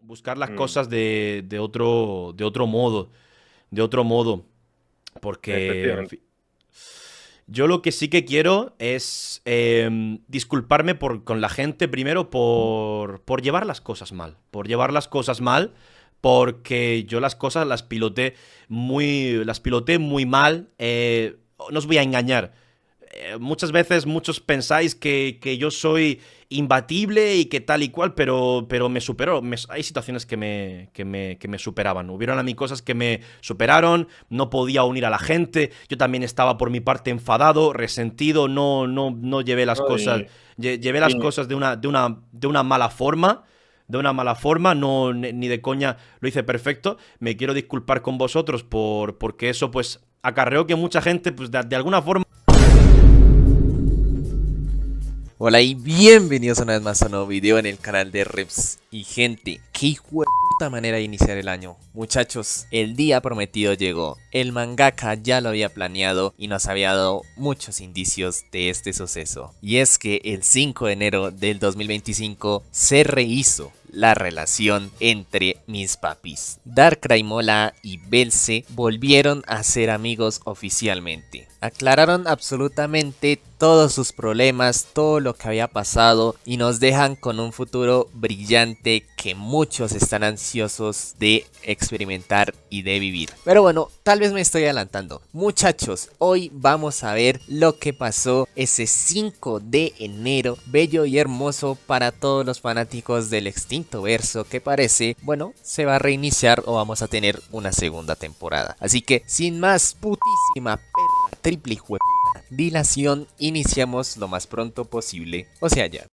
buscar las Mm, cosas de otro modo, de otro modo, porque, en efectivamente. fin, yo lo que sí que quiero es disculparme con la gente primero por llevar las cosas mal. Por llevar las cosas mal, porque yo las cosas las piloté muy mal. No os voy a engañar. Muchas veces muchos pensáis que yo soy imbatible y que tal y cual, pero me superó. Hay situaciones que me superaban. Hubieron a mí cosas que me superaron, no podía unir a la gente, yo también estaba por mi parte enfadado, resentido, no llevé las ¿No? cosas, llevé las Y cosas de una mala forma. De una mala forma, no, ni de coña lo hice perfecto. Me quiero disculpar con vosotros porque eso, pues, acarreó que mucha gente, pues, de alguna forma. Hola y bienvenidos una vez más a un nuevo video en el canal de Reps. Y gente, qué hijo de puta manera de iniciar el año. Muchachos, el día prometido llegó. El mangaka ya lo había planeado y nos había dado muchos indicios de este suceso. Y es que el 5 de enero del 2025 se rehizo la relación entre mis papis. Darkrai Mola y Belce volvieron a ser amigos oficialmente. Aclararon absolutamente todos sus problemas, todo lo que había pasado y nos dejan con un futuro brillante que muchos están ansiosos de experimentar y de vivir. Pero bueno, tal vez me estoy adelantando. Muchachos, hoy vamos a ver lo que pasó ese 5 de enero, bello y hermoso para todos los fanáticos del extinto verso que parece, bueno, se va a reiniciar o vamos a tener una segunda temporada. Así que sin más putísima perra triple hijueputa dilación, iniciamos lo más pronto posible, o sea ya.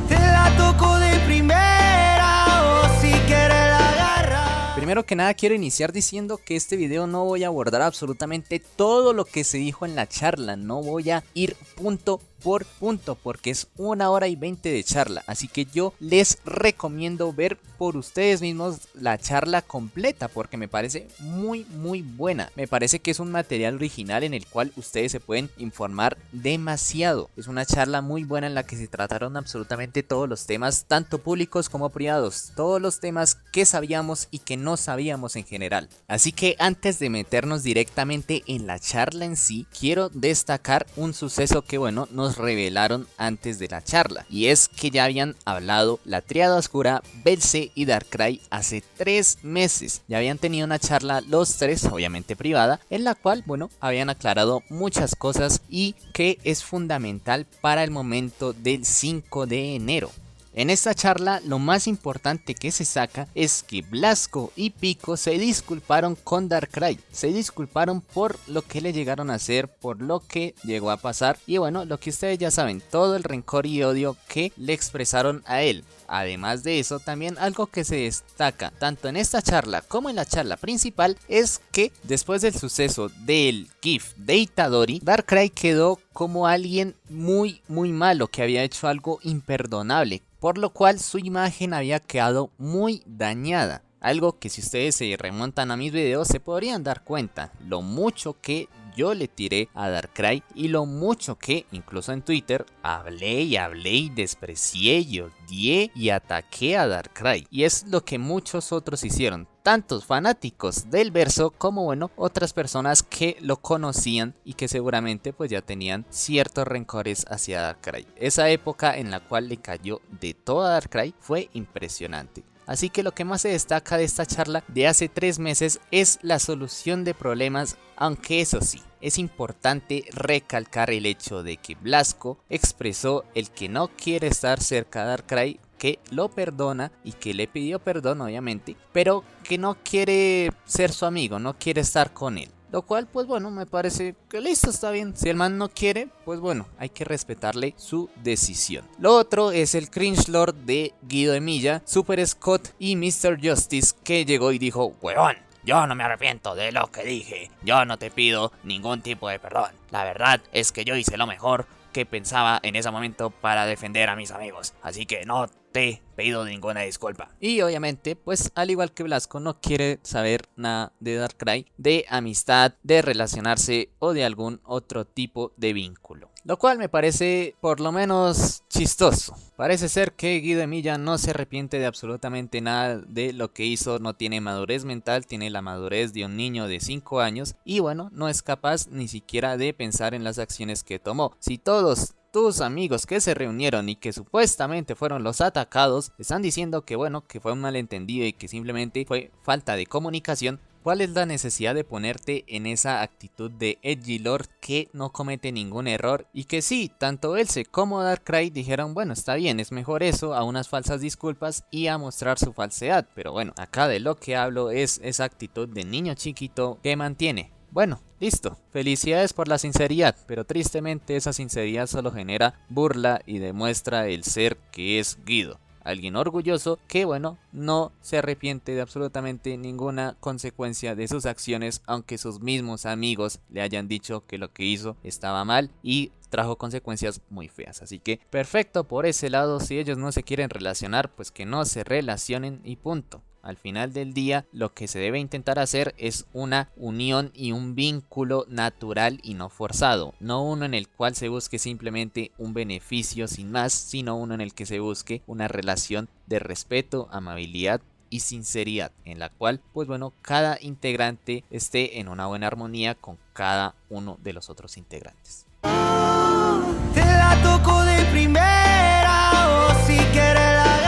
Te la toco de primera o si quieres la agarra. Primero que nada quiero iniciar diciendo que este video no voy a abordar absolutamente todo lo que se dijo en la charla, no voy a ir punto por punto porque es 1 hora y 20 de charla, así que yo les recomiendo ver por ustedes mismos la charla completa porque me parece muy buena. Me parece que es un material original en el cual ustedes se pueden informar demasiado. Es una charla muy buena en la que se trataron absolutamente todos los temas, tanto públicos como privados, todos los temas que sabíamos y que no sabíamos en general. Así que antes de meternos directamente en la charla en sí, quiero destacar un suceso que bueno, nos revelaron antes de la charla, y es que ya habían hablado la Tríada Oscura, Belce y Darkrai hace 3 meses. Ya habían tenido una charla los tres, obviamente privada, en la cual, bueno, habían aclarado muchas cosas y que es fundamental para el momento del 5 de enero. En esta charla lo más importante que se saca es que Blasco y Pico se disculparon con Darkrai, se disculparon por lo que le llegaron a hacer, por lo que llegó a pasar y bueno, lo que ustedes ya saben, todo el rencor y odio que le expresaron a él. Además de eso, también algo que se destaca tanto en esta charla como en la charla principal es que después del suceso del GIF de Itadori, Darkrai quedó como alguien muy malo que había hecho algo imperdonable, por lo cual su imagen había quedado muy dañada. Algo que si ustedes se remontan a mis videos se podrían dar cuenta, lo mucho que yo le tiré a Darkrai y lo mucho que incluso en Twitter hablé y desprecié y odié y ataqué a Darkrai. Y es lo que muchos otros hicieron, tantos fanáticos del verso como bueno, otras personas que lo conocían y que seguramente pues ya tenían ciertos rencores hacia Darkrai. Esa época en la cual le cayó de todo a Darkrai fue impresionante. Así que lo que más se destaca de esta charla de hace 3 meses es la solución de problemas, aunque eso sí, es importante recalcar el hecho de que Blasco expresó el que no quiere estar cerca de Darkrai, que lo perdona y que le pidió perdón obviamente, pero que no quiere ser su amigo, no quiere estar con él. Lo cual, pues bueno, me parece que listo, está bien. Si el man no quiere, pues bueno, hay que respetarle su decisión. Lo otro es el cringe lord de Guido Emilla, Super Scott y Mr. Justice, que llegó y dijo: "Huevón, yo no me arrepiento de lo que dije. Yo no te pido ningún tipo de perdón. La verdad es que yo hice lo mejor que pensaba en ese momento para defender a mis amigos. Así que no te pido ninguna disculpa". Y obviamente, pues al igual que Blasco, no quiere saber nada de Darkrai, de amistad, de relacionarse o de algún otro tipo de vínculo. Lo cual me parece por lo menos chistoso. Parece ser que Guido Emilia no se arrepiente de absolutamente nada de lo que hizo, no tiene madurez mental, tiene la madurez de un niño de 5 años y bueno, no es capaz ni siquiera de pensar en las acciones que tomó. Si todos tus amigos que se reunieron y que supuestamente fueron los atacados están diciendo que bueno, que fue un malentendido y que simplemente fue falta de comunicación, ¿cuál es la necesidad de ponerte en esa actitud de edgelord que no comete ningún error? Y que sí, tanto Belce como Darkrai dijeron, bueno, está bien, es mejor eso a unas falsas disculpas y a mostrar su falsedad. Pero bueno, acá de lo que hablo es esa actitud de niño chiquito que mantiene. Bueno, listo, felicidades por la sinceridad, pero tristemente esa sinceridad solo genera burla y demuestra el ser que es Guido. Alguien orgulloso que bueno, no se arrepiente de absolutamente ninguna consecuencia de sus acciones, aunque sus mismos amigos le hayan dicho que lo que hizo estaba mal y trajo consecuencias muy feas. Así que perfecto por ese lado, si ellos no se quieren relacionar, pues que no se relacionen y punto. Al final del día, lo que se debe intentar hacer es una unión y un vínculo natural y no forzado. No uno en el cual se busque simplemente un beneficio sin más, sino uno en el que se busque una relación de respeto, amabilidad y sinceridad, en la cual, pues bueno, cada integrante esté en una buena armonía con cada uno de los otros integrantes. Te la toco de primera o si quieres la agarra.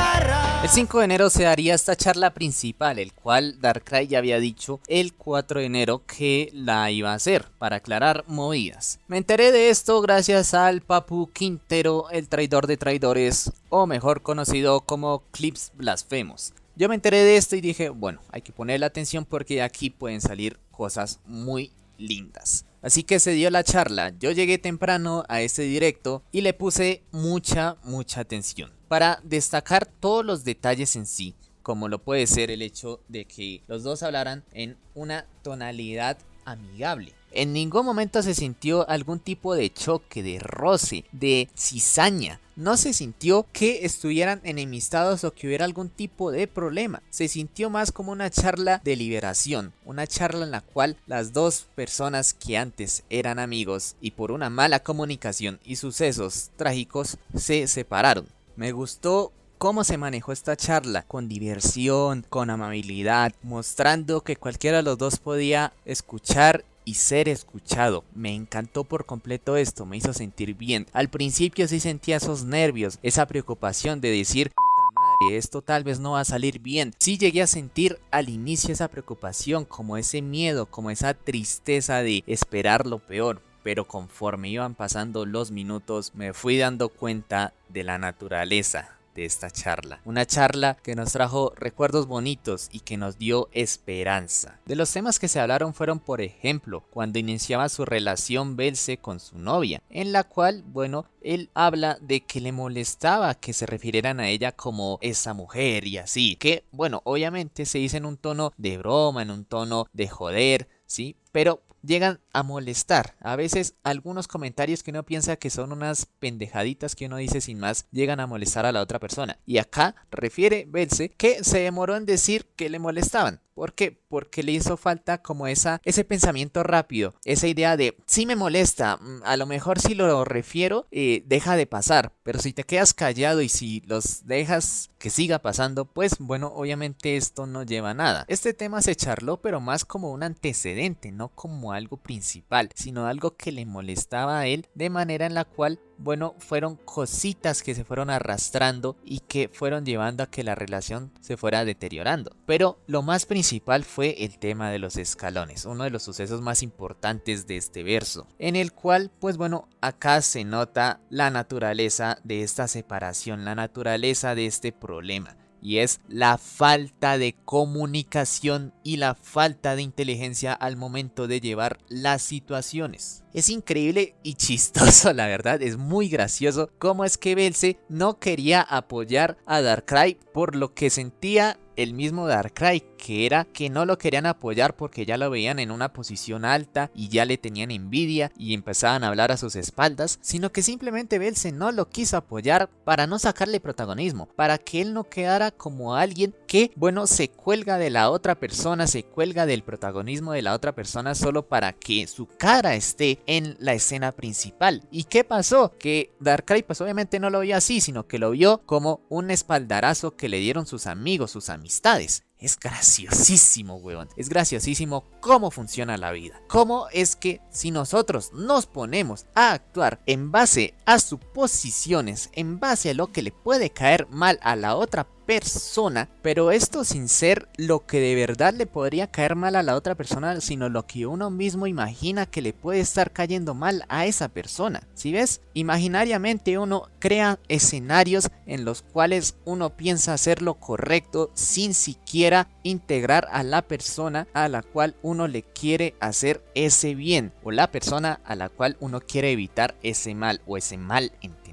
El 5 de enero se daría esta charla principal, el cual Darkrai ya había dicho el 4 de enero que la iba a hacer para aclarar movidas. Me enteré de esto gracias al Papu Quintero, el traidor de traidores, o mejor conocido como Clips Blasfemos. Yo me enteré de esto y dije, bueno, hay que ponerle atención porque aquí pueden salir cosas muy lindas. Así que se dio la charla, yo llegué temprano a este directo y le puse mucha atención para destacar todos los detalles en sí, como lo puede ser el hecho de que los dos hablaran en una tonalidad amigable. En ningún momento se sintió algún tipo de choque, de roce, de cizaña. No se sintió que estuvieran enemistados o que hubiera algún tipo de problema. Se sintió más como una charla de liberación. Una charla en la cual las dos personas que antes eran amigos y por una mala comunicación y sucesos trágicos se separaron. Me gustó cómo se manejó esta charla, con diversión, con amabilidad, mostrando que cualquiera de los dos podía escuchar y ser escuchado. Me encantó por completo esto, me hizo sentir bien. Al principio sí sentía esos nervios, esa preocupación de decir, puta madre, esto tal vez no va a salir bien. Sí llegué a sentir al inicio esa preocupación, como ese miedo, como esa tristeza de esperar lo peor. Pero conforme iban pasando los minutos me fui dando cuenta de la naturaleza de esta charla. Una charla que nos trajo recuerdos bonitos y que nos dio esperanza. De los temas que se hablaron fueron, por ejemplo, cuando iniciaba su relación Belce con su novia, en la cual, bueno, él habla de que le molestaba que se refirieran a ella como esa mujer y así. Que, bueno, obviamente se dice en un tono de broma, en un tono de joder, ¿sí? Pero llegan a molestar. A veces algunos comentarios que uno piensa que son unas pendejaditas que uno dice sin más, llegan a molestar a la otra persona. Y acá refiere Belce que se demoró en decir que le molestaban. ¿Por qué? Porque le hizo falta como ese pensamiento rápido, esa idea de, sí me molesta, a lo mejor si lo refiero, deja de pasar, pero si te quedas callado y si los dejas que siga pasando, pues bueno, obviamente esto no lleva a nada. Este tema se charló, pero más como un antecedente, no como algo principal, sino algo que le molestaba a él, de manera en la cual, bueno, fueron cositas que se fueron arrastrando y que fueron llevando a que la relación se fuera deteriorando. Pero lo más principal fue el tema de los escalones, uno de los sucesos más importantes de este verso, en el cual, pues bueno, acá se nota la naturaleza de esta separación, la naturaleza de este problema. Y es la falta de comunicación y la falta de inteligencia al momento de llevar las situaciones. Es increíble y chistoso, la verdad, es muy gracioso cómo es que Belce no quería apoyar a Darkrai por lo que sentía el mismo Darkrai, que era que no lo querían apoyar porque ya lo veían en una posición alta y ya le tenían envidia y empezaban a hablar a sus espaldas, sino que simplemente Belce no lo quiso apoyar para no sacarle protagonismo, para que él no quedara como alguien que, bueno, se cuelga de la otra persona, se cuelga del protagonismo de la otra persona solo para que su cara esté en la escena principal. ¿Y qué pasó? Que Darkrai pues obviamente no lo vio así, sino que lo vio como un espaldarazo que le dieron sus amigos, sus amistades. Es graciosísimo, weón. Es graciosísimo cómo funciona la vida. Cómo es que si nosotros nos ponemos a actuar en base a suposiciones, en base a lo que le puede caer mal a la otra persona, pero esto sin ser lo que de verdad le podría caer mal a la otra persona, sino lo que uno mismo imagina que le puede estar cayendo mal a esa persona. ¿Sí ves? Imaginariamente uno crea escenarios en los cuales uno piensa hacer lo correcto sin siquiera integrar a la persona a la cual uno le quiere hacer ese bien, o la persona a la cual uno quiere evitar ese mal o ese mal entendido.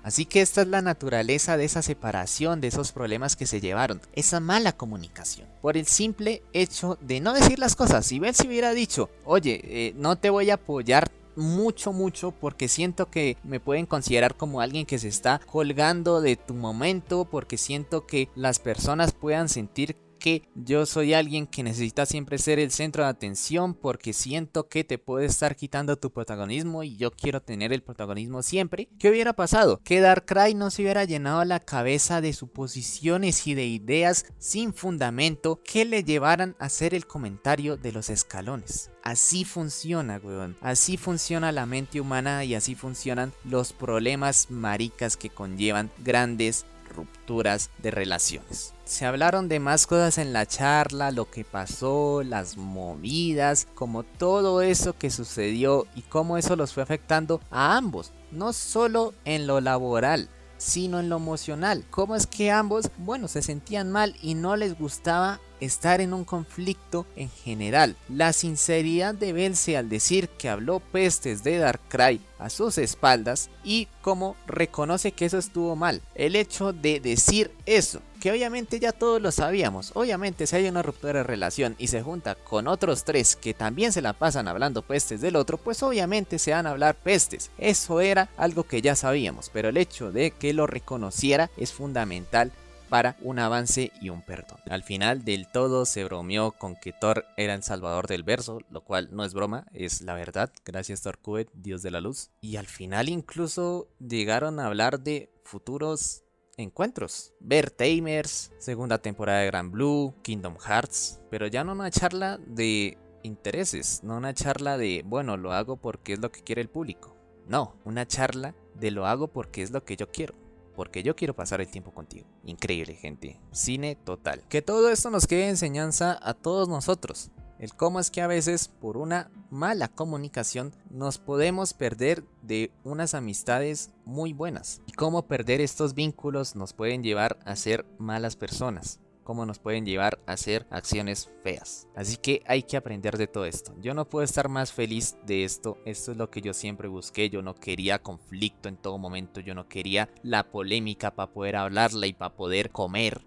Así que esta es la naturaleza de esa separación, de esos problemas que se llevaron, esa mala comunicación, por el simple hecho de no decir las cosas. Si Bel se hubiera dicho, oye, no te voy a apoyar mucho porque siento que me pueden considerar como alguien que se está colgando de tu momento, porque siento que las personas puedan sentir que yo soy alguien que necesita siempre ser el centro de atención, porque siento que te puede estar quitando tu protagonismo y yo quiero tener el protagonismo siempre. ¿Qué hubiera pasado? Que Darkrai no se hubiera llenado la cabeza de suposiciones y de ideas sin fundamento que le llevaran a hacer el comentario de los escalones. Así funciona, weón. Así funciona la mente humana y así funcionan los problemas maricas que conllevan grandes rupturas de relaciones. Se hablaron de más cosas en la charla, lo que pasó, las movidas, como todo eso que sucedió y cómo eso los fue afectando a ambos, no solo en lo laboral, sino en lo emocional. Cómo es que ambos, bueno, se sentían mal y no les gustaba estar en un conflicto en general. La sinceridad de Belce al decir que habló pestes de Darkrai a sus espaldas y cómo reconoce que eso estuvo mal. El hecho de decir eso, que obviamente ya todos lo sabíamos. Obviamente si hay una ruptura de relación y se junta con otros tres que también se la pasan hablando pestes del otro, pues obviamente se van a hablar pestes. Eso era algo que ya sabíamos, pero el hecho de que lo reconociera es fundamental para un avance y un perdón. Al final del todo se bromeó con que Thor era el salvador del verso, lo cual no es broma, es la verdad. Gracias Thorkubed, dios de la luz. Y al final incluso llegaron a hablar de futuros encuentros. Ver Tamers, segunda temporada de Gran Blue, Kingdom Hearts, pero ya no una charla de intereses, no una charla de, bueno, lo hago porque es lo que quiere el público. No, una charla de lo hago porque es lo que yo quiero. Porque yo quiero pasar el tiempo contigo. Increíble, gente. Cine total. Que todo esto nos quede enseñanza a todos nosotros. El cómo es que a veces por una mala comunicación nos podemos perder de unas amistades muy buenas. Y cómo perder estos vínculos nos pueden llevar a ser malas personas. Cómo nos pueden llevar a hacer acciones feas. Así que hay que aprender de todo esto. Yo no puedo estar más feliz de esto. Esto es lo que yo siempre busqué. Yo no quería conflicto en todo momento. Yo no quería la polémica para poder hablarla y para poder comer.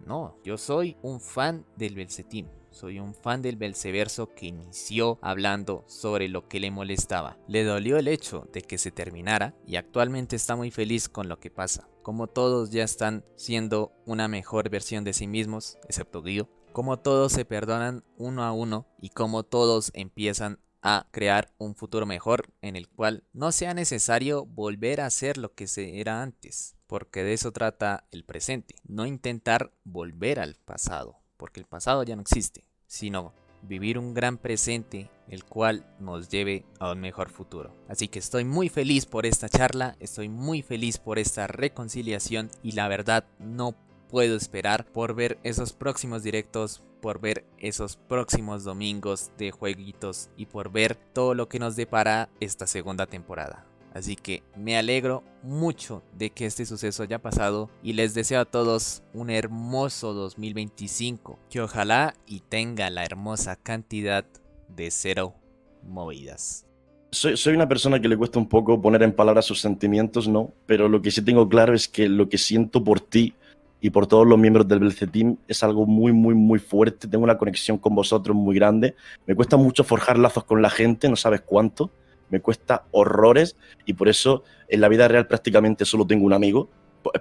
No, yo soy un fan del Belceteam. Soy un fan del Belceverso que inició hablando sobre lo que le molestaba. Le dolió el hecho de que se terminara y actualmente está muy feliz con lo que pasa. Como todos ya están siendo una mejor versión de sí mismos, excepto Guido. Como todos se perdonan uno a uno y como todos empiezan a crear un futuro mejor en el cual no sea necesario volver a ser lo que se era antes. Porque de eso trata el presente. No intentar volver al pasado. Porque el pasado ya no existe, sino vivir un gran presente el cual nos lleve a un mejor futuro. Así que estoy muy feliz por esta charla, estoy muy feliz por esta reconciliación y la verdad no puedo esperar por ver esos próximos directos, por ver esos próximos domingos de jueguitos y por ver todo lo que nos depara esta segunda temporada. Así que me alegro mucho de que este suceso haya pasado y les deseo a todos un hermoso 2025. Que ojalá y tenga la hermosa cantidad de 0 movidas. Soy una persona que le cuesta un poco poner en palabras sus sentimientos, ¿no? Pero lo que sí tengo claro es que lo que siento por ti y por todos los miembros del BLC Team. Es algo muy, muy, muy fuerte. Tengo una conexión con vosotros muy grande. Me cuesta mucho forjar lazos con la gente, no sabes cuánto. Me cuesta horrores y por eso en la vida real prácticamente solo tengo un amigo,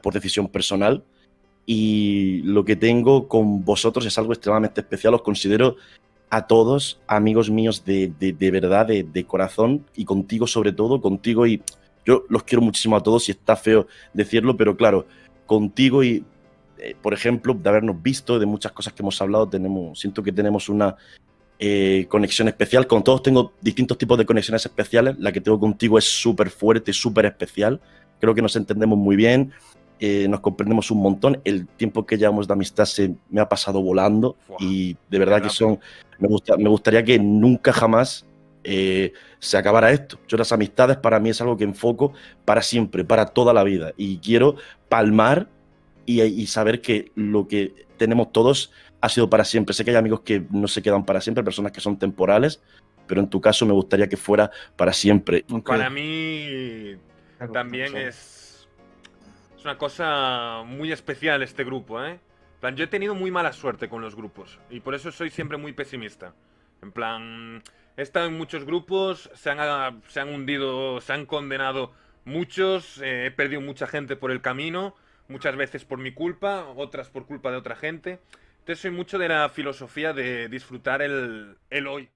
por decisión personal. Y lo que tengo con vosotros es algo extremadamente especial. Os considero a todos amigos míos de verdad, de corazón, y contigo sobre todo, contigo, y yo los quiero muchísimo a todos y está feo decirlo, pero claro, contigo y, por ejemplo, de habernos visto, de muchas cosas que hemos hablado, siento que tenemos una conexión especial. Con todos tengo distintos tipos de conexiones especiales. La que tengo contigo es súper fuerte, súper especial. Creo que nos entendemos muy bien. Nos comprendemos un montón. El tiempo que llevamos de amistad me ha pasado volando. Fua, Y de verdad que me gustaría que nunca jamás se acabara esto. Yo las amistades para mí es algo que enfoco para siempre, para toda la vida. Y quiero palmar y saber que lo que tenemos todos ha sido para siempre. Sé que hay amigos que no se quedan para siempre, personas que son temporales, pero en tu caso me gustaría que fuera para siempre. Para mí también es una cosa muy especial este grupo, ¿eh? En plan, yo he tenido muy mala suerte con los grupos y por eso soy siempre muy pesimista. En plan, he estado en muchos grupos, se han hundido, se han condenado muchos, he perdido mucha gente por el camino, muchas veces por mi culpa, otras por culpa de otra gente. Entonces soy mucho de la filosofía de disfrutar el hoy.